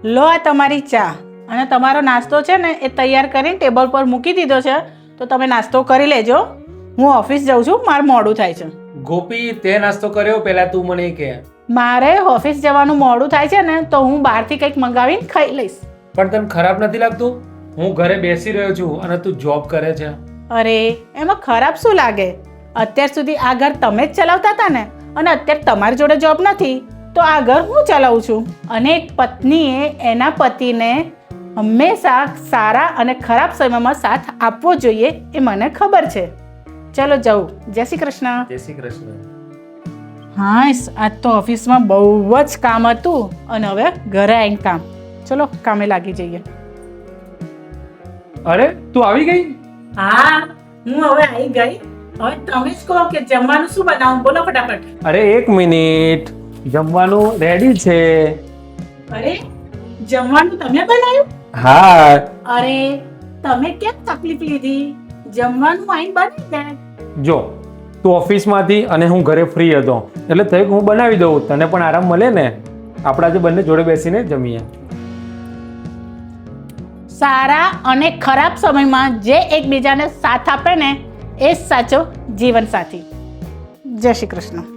લો આ તમારી ચા અને તમારો નાસ્તો છે ને એ તૈયાર કરીને ટેબલ પર મૂકી દીધો છે, તો તમે નાસ્તો કરી લેજો. હું ઓફિસ જાઉં છું, મારે મોડું થાય છે. ગોપી, તે નાસ્તો કર્યો પહેલા તું મને કે. મારે ઓફિસ જવાનું મોડું થાય છે ને, તો હું બહારથી કંઈક મંગાવીને ખાઈ લઈશ. પણ તને ખરાબ નથી લાગતું? હું ઘરે બેસી રહ્યો છું અને તું જોબ કરે છે. અરે એમાં ખરાબ શું લાગે? અત્યાર સુધી આ ઘર તમે જ ચલાવતા હતા ને, અને અત્યારે તમારી જોડે જોબ નથી તો આ ઘર હું ચલાવું છું. અને એક પત્નીએ એના પતિને હંમેશા સારા અને ખરાબ સમયમાં સાથ આપવો જોઈએ, એ મને ખબર છે. ચલો જાઉં. જય શ્રી કૃષ્ણ. જય શ્રી કૃષ્ણ. હા, આજ તો ઓફિસમાં બહુ જ કામ હતું અને હવે ઘરે આવીને કામ. ચલો કામે લાગી જઈએ. અરે, તું આવી ગઈ? હા, હું હવે આવી ગઈ. હવે તમે જ કહો કે જમવાનું શું બનાવું, બોલો ફટાફટ. અરે એક મિનિટ, જમવાનું રેડી છે. અરે જમવાનું તમે બનાવ્યું? હા. અરે તમે કેમ તકલીફ લીધી? જમવાનું આઈને બની જાય. જો તું ઓફિસમાંથી અને હું ઘરે ફ્રી હતો એટલે થયું કે હું બનાવી દઉં, તને પણ આરામ મળે ને. આપણે આજે બંને જોડે બેસીને જમીએ. સારા અને ખરાબ સમયમાં જે એકબીજાને સાથ આપે ને, એ જ સાચો જીવનસાથી. જય શ્રી કૃષ્ણ.